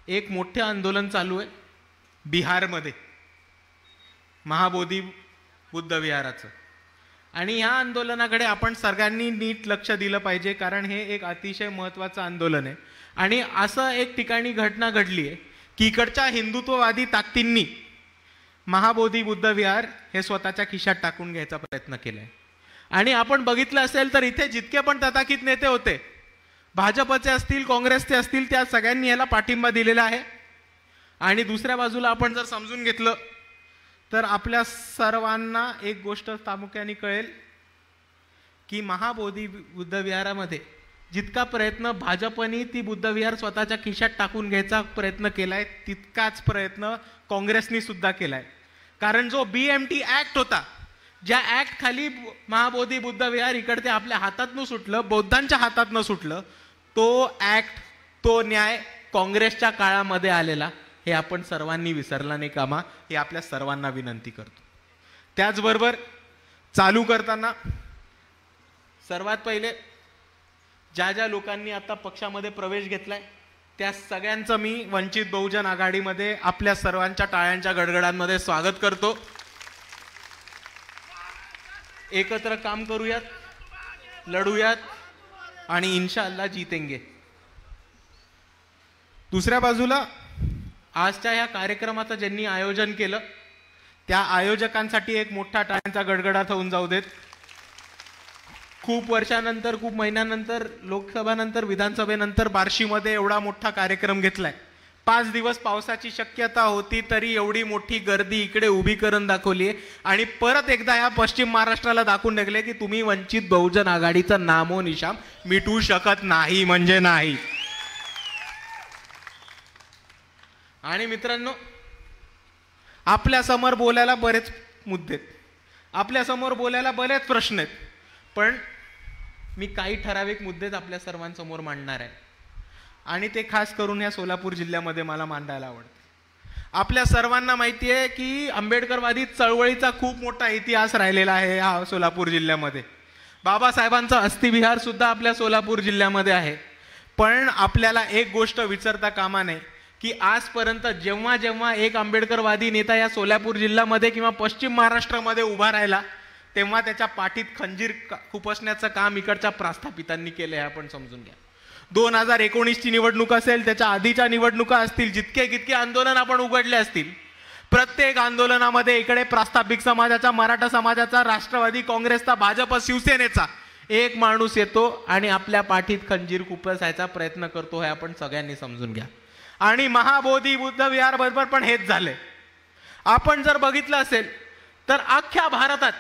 एक मोठे आंदोलन चालू आहे बिहारमध्ये, महाबोधी बुद्ध विहाराचं. आणि ह्या आंदोलनाकडे आपण सगळ्यांनी नीट लक्ष दिलं पाहिजे, कारण हे एक अतिशय महत्त्वाचं आंदोलन आहे. आणि असं एक ठिकाणी घटना घडली आहे की इकडच्या हिंदुत्ववादी ताकदींनी महाबोधी बुद्ध विहार हे स्वतःच्या खिशात टाकून घ्यायचा प्रयत्न केला आहे. आणि आपण बघितलं असेल तर इथे जितके पण तथाकथित नेते होते, भाजपचे असतील, काँग्रेसचे असतील, त्या सगळ्यांनी याला पाठिंबा दिलेला आहे. आणि दुसऱ्या बाजूला आपण जर समजून घेतलं तर आपल्या सर्वांना एक गोष्ट प्रामुख्याने कळेल की महाबोधी बुद्ध विहारामध्ये जितका प्रयत्न भाजपने ती बुद्ध विहार स्वतःच्या खिशात टाकून घ्यायचा प्रयत्न केलाय, तितकाच प्रयत्न काँग्रेसनी सुद्धा केलाय. कारण जो BMT ऍक्ट होता, ज्या ऍक्ट खाली महाबोधी बुद्ध विहार इकडे आपल्या हातातनं सुटलं, बौद्धांच्या हातातनं सुटलं, तो ऍक्ट, तो न्याय काँग्रेसच्या काळामध्ये आलेला, हे आपण सर्वांनी विसरला नाही कामा, हे आपल्या सर्वांना विनंती करतो. त्याचबरोबर चालू करताना सर्वात पहिले ज्या ज्या लोकांनी आता पक्षामध्ये प्रवेश घेतलाय त्या सगळ्यांचं मी वंचित बहुजन आघाडीमध्ये आपल्या सर्वांच्या टाळ्यांच्या गडगडांमध्ये स्वागत करतो. एकत्र काम करूयात, लढूयात आणि इंशाअल्लाह जीतेंगे. दुसऱ्या बाजूला आजच्या या कार्यक्रमाचं ज्यांनी आयोजन केलं त्या आयोजकांसाठी एक मोठा टाळ्यांचा गडगडाट होऊन जाऊ देत. खूप वर्षानंतर, खूप महिन्यानंतर, लोकसभानंतर, विधानसभेनंतर बार्शीमध्ये एवढा मोठा कार्यक्रम घेतलाय. 5 दिवस पावसाची शक्यता होती तरी एवढी मोठी गर्दी इकडे उभी करून दाखवली आहे. आणि परत एकदा या पश्चिम महाराष्ट्राला दाखवून टाकले की तुम्ही वंचित बहुजन आघाडीचं नामो निशाम मिटवू शकत नाही म्हणजे नाही. आणि मित्रांनो, आपल्या समोर बोलायला बरेच मुद्दे आहेत, आपल्या समोर बोलायला बरेच प्रश्न आहेत, पण मी काही ठराविक मुद्देच आपल्या सर्वांसमोर मांडणार आहे. आणि ते खास करून या सोलापूर जिल्ह्यामध्ये मला मांडायला आवडते. आपल्या सर्वांना माहिती आहे की आंबेडकरवादी चळवळीचा खूप मोठा इतिहास राहिलेला आहे हा सोलापूर जिल्ह्यामध्ये. बाबासाहेबांचा अस्थिविहार सुद्धा आपल्या सोलापूर जिल्ह्यामध्ये आहे. पण आपल्याला एक गोष्ट विसरता कामा नये की आजपर्यंत जेव्हा जेव्हा एक आंबेडकरवादी नेता या सोलापूर जिल्ह्यामध्ये किंवा पश्चिम महाराष्ट्रामध्ये उभा राहिला तेव्हा त्याच्या पाठीत खंजीर खुपसण्याचं काम इकडच्या प्रस्थापितांनी केलं आहे, आपण समजून घ्या. 2019ची निवडणूक असेल, त्याच्या आधीच्या निवडणुका असतील, जितके कितके आंदोलन आपण उघडले असतील, प्रत्येक आंदोलनामध्ये इकडे प्रास्ताविक समाजाचा, मराठा समाजाचा, राष्ट्रवादी काँग्रेसचा, भाजप, शिवसेनेचा एक माणूस येतो आणि आपल्या पाठीत खंजीर खुपसायचा प्रयत्न करतो, हे आपण सगळ्यांनी समजून घ्या. आणि महाबोधी बुद्ध विहार बरोबर पण हेच झाले. आपण जर बघितलं असेल तर अख्ख्या भारतात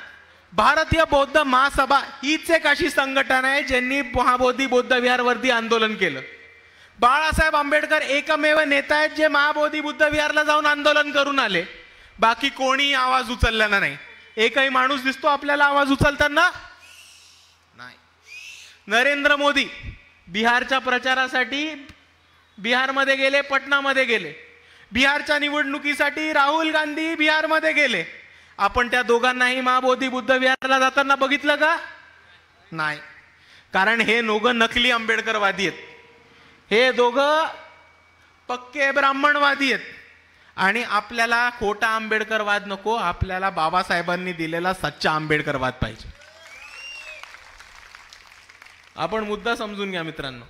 भारतीय बौद्ध महासभा हीच एक अशी संघटना आहे ज्यांनी महाबोधी बुद्ध विहारवरती आंदोलन केलं. बाळासाहेब आंबेडकर एकमेव नेता आहेत जे महाबोधी बुद्ध विहारला जाऊन आंदोलन करून आले. बाकी कोणी आवाज उचललेला नाही. एकही माणूस दिसतो आपल्याला आवाज उचलताना नाही. नरेंद्र मोदी बिहारच्या प्रचारासाठी बिहारमध्ये गेले, पटनामध्ये गेले. बिहारच्या निवडणुकीसाठी राहुल गांधी बिहारमध्ये गेले. आपण त्या दोघांनाही महाबोधी बुद्ध विहाराला जाताना बघितलं का? नाही. कारण हे दोघं नकली आंबेडकरवादी आहेत, हे दोघं पक्के ब्राह्मणवादी आहेत. आणि आपल्याला खोटा आंबेडकरवाद नको, आपल्याला बाबासाहेबांनी दिलेला सच्चा आंबेडकरवाद पाहिजे. आपण मुद्दा समजून घ्या मित्रांनो.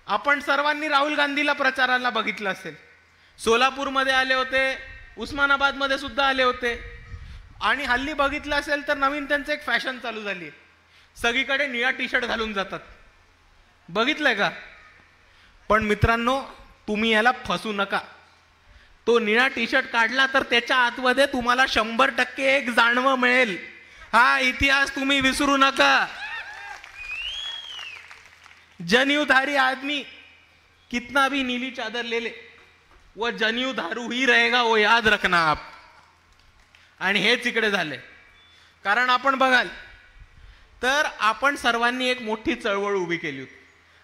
आपण सर्वांनी राहुल गांधीला प्रचाराला बघितलं असेल, सोलापूरमध्ये आले होते, उस्मानाबादमध्ये सुद्धा आले होते. आणि हल्ली बघितलं असेल तर नवीन त्यांचं एक फॅशन चालू झाली, सगळीकडे निळा टी-शर्ट घालून जातात, बघितलंय का? पण मित्रांनो, तुम्ही याला फसू नका. तो निळा टी-शर्ट काढला तर त्याच्या आतमध्ये तुम्हाला 100% एक जाणवं मिळेल. हा इतिहास तुम्ही विसरू नका. जनेऊधारी आदमी कितना भी नीली चादर ले ले, वो जनेऊधारू ही रहेगा, वो याद रखना आप. आणि हेच इकडे झाले. कारण आपण बघाल तर आपण सर्वांनी एक मोठी चळवळ उभी केली होती,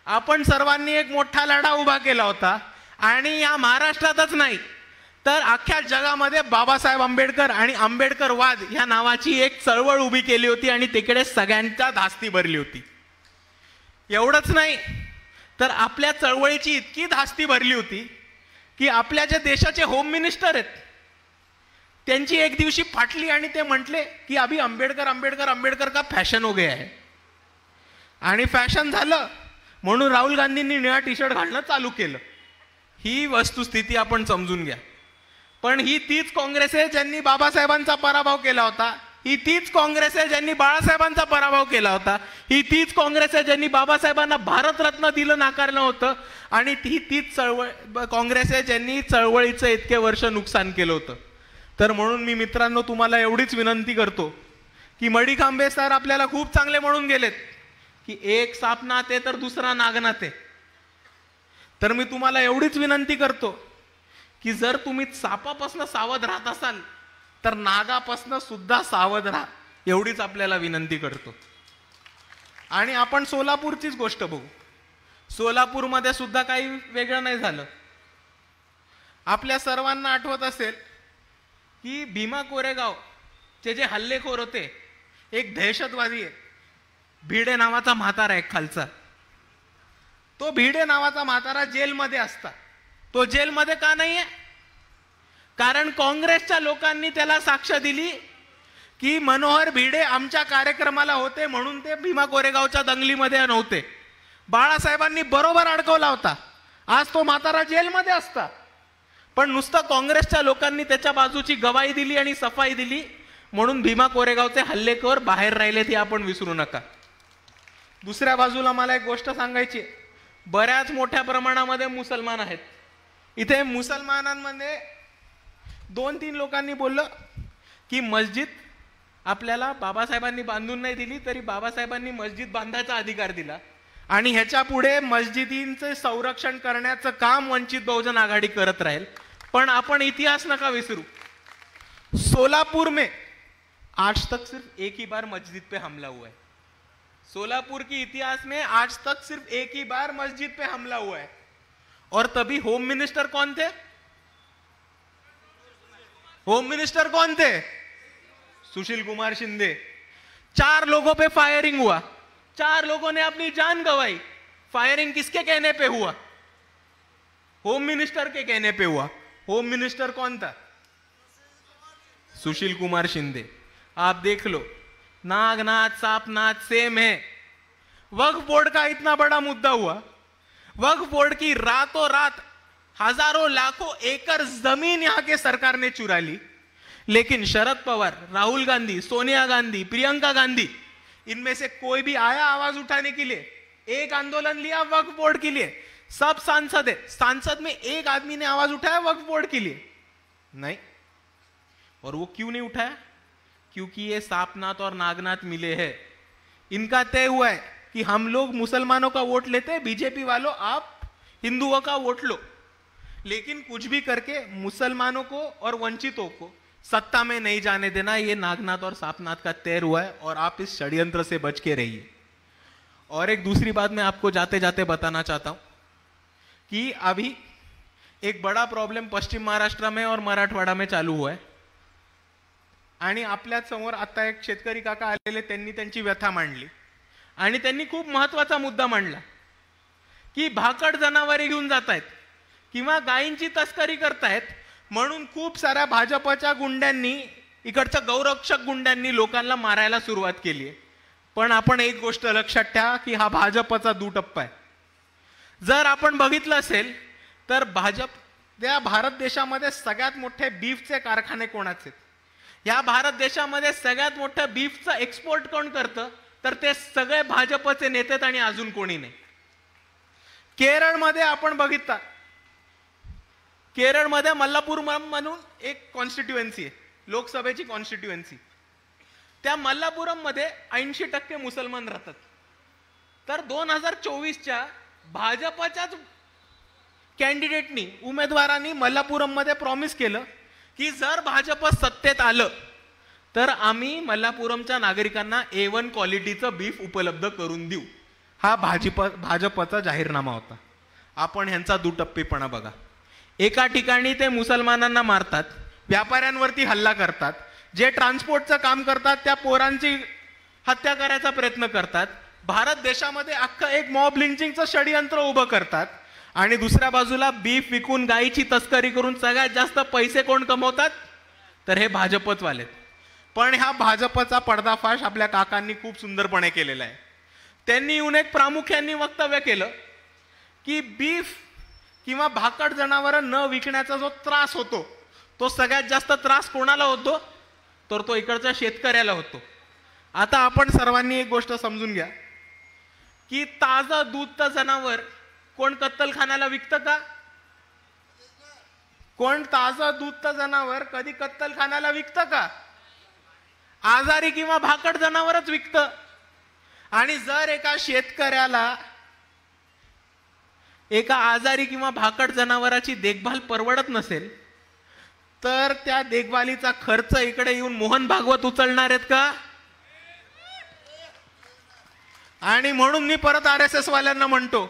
आपण सर्वांनी एक मोठा लढा उभा केला होता. आणि या महाराष्ट्रातच नाही तर अख्ख्या जगामध्ये बाबासाहेब आंबेडकर आणि आंबेडकरवाद ह्या नावाची एक चळवळ उभी केली होती आणि तिकडे सगळ्यांच्या धास्ती भरली होती. एवढंच नाही तर आपल्या चळवळीची इतकी धास्ती भरली होती की आपल्या जे देशाचे होम मिनिस्टर आहेत त्यांची एक दिवशी फाटली आणि ते म्हटले की अभी आंबेडकर आंबेडकर आंबेडकर का फॅशन हो गया है, आणि फॅशन झालं म्हणून राहुल गांधींनी निळा टी शर्ट घालणं चालू केलं. ही वस्तुस्थिती आपण समजून घ्या. पण ही तीच काँग्रेस आहे ज्यांनी बाबासाहेबांचा पराभव केला होता. ही तीच काँग्रेस आहे ज्यांनी बाळासाहेबांचा पराभव केला होता. ही तीच काँग्रेस आहे ज्यांनी बाबासाहेबांना भारतरत्न दिलं नाकारलं होतं. आणि ही तीच काँग्रेस आहे ज्यांनी चळवळीचं इतके वर्ष नुकसान केलं होतं. तर म्हणून मी मित्रांनो तुम्हाला एवढीच विनंती करतो की मडिखांबे सर आपल्याला खूप चांगले म्हणून गेलेत की एक साप नाते तर दुसरा नागनाते. तर मी तुम्हाला एवढीच विनंती करतो की जर तुम्ही सापापासून सावध राहत असाल तर नागापासून सुद्धा सावध राहा, एवढीच आपल्याला विनंती करतो. आणि आपण सोलापूरचीच गोष्ट बघू. सोलापूरमध्ये सुद्धा काही वेगळं नाही झालं. आपल्या सर्वांना आठवत असेल की भीमा कोरेगावचे जे हल्लेखोर होते, एक दहशतवादी आहे, भिडे नावाचा म्हातारा आहे खालचा. तो भिडे नावाचा म्हातारा जेलमध्ये असता. तो जेलमध्ये का नाहीये? कारण काँग्रेसच्या लोकांनी त्याला साक्ष दिली की मनोहर भिडे आमच्या कार्यक्रमाला होते म्हणून ते भीमा कोरेगावच्या दंगलीमध्ये नव्हते. बाळासाहेबांनी बरोबर अडकवला होता. आज तो म्हातारा जेलमध्ये असता. पण नुसतं काँग्रेसच्या लोकांनी त्याच्या बाजूची गवाही दिली आणि सफाई दिली म्हणून भीमा कोरेगावचे हल्लेखोर बाहेर राहिलेत हे आपण विसरू नका. दुसऱ्या बाजूला मला एक गोष्ट सांगायची. बऱ्याच मोठ्या प्रमाणामध्ये मुसलमान आहेत. इथे मुसलमानांमध्ये 2-3 लोकांनी बोललं की मस्जिद आपल्याला बाबासाहेबांनी बांधून नाही दिली तरी बाबासाहेबांनी मस्जिद बांधायचा अधिकार दिला आणि ह्याच्या पुढे मस्जिदींचे संरक्षण करण्याचं काम वंचित बहुजन आघाडी करत राहील. पण आपण इतिहास नका विसरू. सोलापुर में आज तक सिर्फ एक ही बार मस्जिद पे हमला हुआ है. सोलापुर की इतिहास में आज तक सिर्फ एक ही बार मस्जिद पे हमला हुआ है. और तभी होम मिनिस्टर कौन थे? होम मिनिस्टर कौन थे? सुशील कुमार शिंदे. 4 लोगों पे फायरिंग हुआ. 4 लोगों ने अपनी जान गंवाई. फायरिंग किसके कहने पे हुआ? होम मिनिस्टर के कहने पे हुआ. होम मिनिस्टर कौन था? सुशील कुमार शिंदे. आप देख लो, नागनाथ सांपनाथ सेम है. वक्फ बोर्ड का इतना बड़ा मुद्दा हुआ. वक्फ बोर्ड की रातों रात हजारों लाखों एकड़ जमीन यहां के सरकार ने चुरा ली. लेकिन शरद पवार, राहुल गांधी, सोनिया गांधी, प्रियंका गांधी, इनमें से कोई भी आया आवाज उठाने के लिए? एक आंदोलन लिया वक्फ बोर्ड के लिए? सब सांसद है, सांसद में एक आदमी ने आवाज उठाया वक्फ बोर्ड के लिए? नहीं. और वो क्यों नहीं उठाया? क्योंकि ये सांपनाथ और नागनाथ मिले हैं. इनका तय हुआ है कि हम लोग मुसलमानों का वोट लेते हैं, बीजेपी वालों आप हिंदुओं का वोट लो, लेकिन कुछ भी करके मुसलमानों को और वंचितों को सत्ता में नहीं जाने देना. ये नागनाथ और सांपनाथ का तय हुआ है और आप इस षड्यंत्र से बच के रहिए. और एक दूसरी बात मैं आपको जाते जाते बताना चाहता हूं कि अभी एक बड़ा प्रॉब्लम पश्चिम महाराष्ट्र में और मराठवाड़ा में चालू हुआ है. आणि आपल्या समोर आता एक शेतकरी काका आलेले, त्यांनी त्यांची व्यथा मांडली आणि त्यांनी खूप महत्वाचा मुद्दा मांडला की भाकड जनावरे घेऊन जात आहेत किंवा गायींची तस्करी करतायत म्हणून खूप साऱ्या भाजपच्या गुंड्यांनी, इकडच्या गौरक्षक गुंड्यांनी लोकांना मारायला सुरुवात केली आहे. पण आपण एक गोष्ट लक्षात ठेवा की हा भाजपचा दुटप्पा आहे. जर आपण बघितलं असेल तर त्या भारत देशामध्ये सगळ्यात मोठे बीफचे कारखाने कोणाचे? या भारत देशामध्ये सगळ्यात मोठं बीफचं एक्सपोर्ट कोण करतं? तर ते सगळे भाजपचे नेते आणि अजून कोणी नाही. केरळमध्ये आपण बघितलं, केरळमध्ये मल्लापूर म्हणून एक कॉन्स्टिट्युएन्सी आहे, लोकसभेची कॉन्स्टिट्युएन्सी. त्या मल्लापुरम मध्ये 80% मुसलमान राहतात. तर 2024च्या भाजपच्याच कॅन्डिडेटनी, उमेदवारांनी मल्लापुरम मध्ये प्रॉमिस केलं की जर भाजप सत्तेत आलं तर आम्ही मल्लापुरमच्या नागरिकांना A1 क्वालिटीचं बीफ उपलब्ध करून देऊ. हा भाजपचा जाहीरनामा होता. आपण ह्यांचा दुटप्पीपणा बघा. एका ठिकाणी ते मुसलमानांना मारतात, व्यापाऱ्यांवरती हल्ला करतात, जे ट्रान्सपोर्टचं काम करतात त्या पोरांची हत्या करायचा प्रयत्न करतात, भारत देशामध्ये अख्खं एक मॉब लिंचिंगचं षडयंत्र उभं करतात आणि दुसऱ्या बाजूला बीफ विकून गायीची तस्करी करून सगळ्यात जास्त पैसे कोण कमवतात? तर हे भाजपच वालेत. पण ह्या भाजपचा पर्दाफाश आपल्या काकांनी खूप सुंदरपणे केलेला आहे. त्यांनी येऊन एक प्रामुख्याने वक्तव्य केलं की बीफ किंवा भाकड जनावर न विकण्याचा जो त्रास होतो तो सगळ्यात जास्त त्रास कोणाला होतो? तर तो इकडच्या शेतकऱ्याला होतो. आता आपण सर्वांनी एक गोष्ट समजून घ्या की ताजं दूधचं जनावर कोण कत्तलखान्याला विकतं का? कोण ताजं दूधचं जनावर कधी कत्तलखान्याला विकतं का? आजारी किंवा भाकड जनावरच विकतं. आणि जर एका शेतकऱ्याला एका आजारी किंवा भाकड जनावराची देखभाल परवडत नसेल तर त्या देखभालीचा खर्च इकडे येऊन मोहन भागवत उचलणार आहेत का? आणि म्हणून मी परत RSS वाल्यांना म्हणतो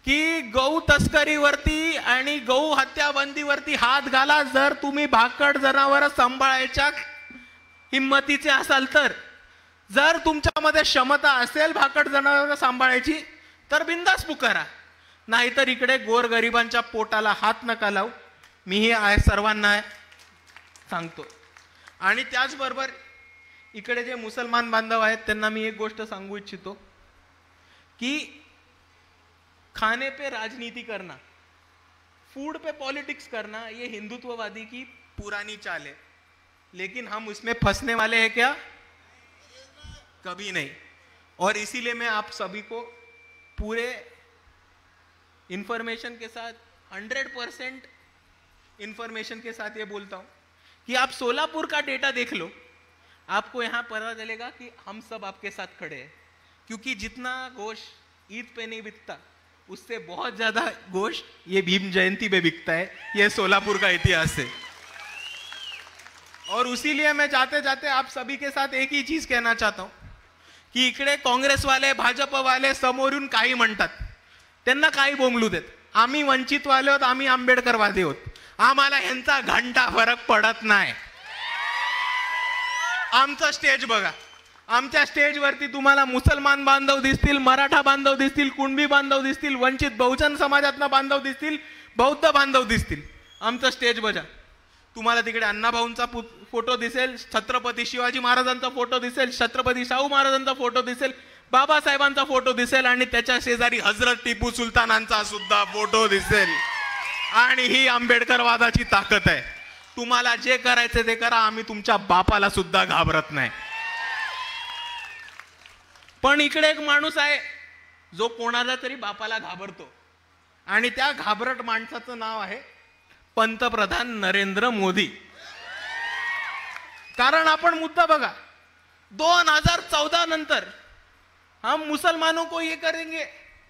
की गौ तस्करीवरती आणि गौ हत्या बंदीवरती हात घाला जर तुम्ही भाकड जनावर सांभाळायच्या हिम्मतीचे असाल तर. जर तुमच्यामध्ये क्षमता असेल भाकड जनावर सांभाळायची तर बिंदास पुकारा, नाहीतर इकडे गोरगरिबांच्या पोटाला हात नका लावू. मीही सर्वांना सांगतो. आणि त्याचबरोबर इकडे जे मुसलमान बांधव आहेत त्यांना मी एक गोष्ट सांगू इच्छितो की खाने पे राजनीति करना, फूड पे पॉलिटिक्स करना ये हिंदुत्ववादी की पुरानी चाल है, लेकिन हम उसमें फंसने वाले हैं क्या? कभी नहीं. और इसीलिए मैं आप सभी को पूरे इंफॉर्मेशन के साथ 100% इंफॉर्मेशन के साथ ये बोलता हूं कि आप सोलापुर का डेटा देख लो, आपको यहां पता चलेगा कि हम सब आपके साथ खड़े हैं. क्योंकि जितना गोश्त ईद पे नहीं बिकता उससे बहुत ज्यादा गोश्त ये भीम जयंती पे बिकता है. ये सोलापुर का इतिहास है. और इसीलिए मैं जाते जाते आप सभी के साथ एक ही चीज कहना चाहता हूं की इकडे काँग्रेस वाले भाजप वाले समोरून काही म्हणतात, त्यांना काही बोंबलू देत. आम्ही वंचित वाले आहोत, आम्ही आंबेडकरवादी आहोत, आम्हाला ह्यांचा घंटा फरक पडत नाही. आमचं स्टेज बघा, आमच्या स्टेजवरती तुम्हाला मुसलमान बांधव दिसतील, मराठा बांधव दिसतील, कुणबी बांधव दिसतील, वंचित बहुजन समाजातला बांधव दिसतील, बौद्ध बांधव दिसतील. आमचं स्टेज बघा, तुम्हाला तिकडे अण्णाभाऊंचा फोटो दिसेल, छत्रपती शिवाजी महाराजांचा फोटो दिसेल, छत्रपती शाहू महाराजांचा फोटो दिसेल, बाबासाहेबांचा फोटो दिसेल आणि त्याच्या शेजारी हजरत टिपू सुलतानांचा सुद्धा फोटो दिसेल. आणि ही आंबेडकरवादाची ताकद आहे. तुम्हाला जे करायचे ते करा, आम्ही तुमच्या बापाला सुद्धा घाबरत नाही. पण इकडे एक माणूस आहे जो कोणाला तरी बापाला घाबरतो आणि त्या घाबरट माणसाचं नाव आहे पंतप्रधान नरेंद्र मोदी. कारण आपण मुद्दा बघा, 2014 नंतर हम मुसलमानों को ये करेंगे,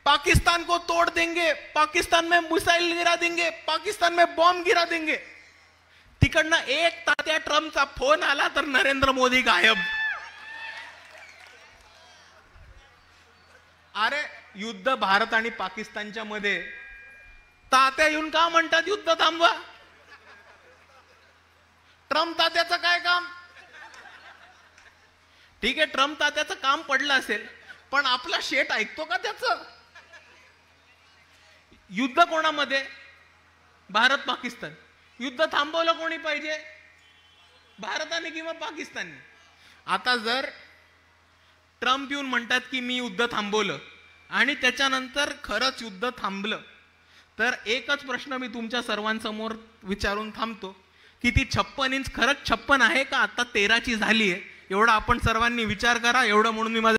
पाकिस्तान को तोड़ देंगे, पाकिस्तान में मिसाइल गिरा देंगे, पाकिस्तान में बॉम्ब गिरा देंगे. तिकडनं एक तात्या ट्रम्पचा फोन आला तर नरेंद्र मोदी गायब. अरे युद्ध भारत आणि पाकिस्तानच्या मध्ये तात्या येऊन का म्हणतात युद्ध थांबवा? ट्रम्प तात्याचं काय काम? ठीक आहे, ट्रम्प तात्याचं काम पडलं असेल, पण आपला शेट ऐकतो का त्याचं? युद्ध कोणामध्ये? भारत पाकिस्तान. युद्ध थांबवलं कोणी पाहिजे? भारताने किंवा पाकिस्तानने. आता जर ट्रम्प येऊन म्हणतात की मी युद्ध थांबवलं आणि त्याच्यानंतर खरंच युद्ध थांबलं तर एकच प्रश्न मी तुमच्या सर्वांसमोर विचारून थांबतो की ती 56 इंच खरंच 56 आहे का आता 13ची झाली आहे? एवढा आपण सर्वांनी विचार करा. एवढं म्हणून मी माझं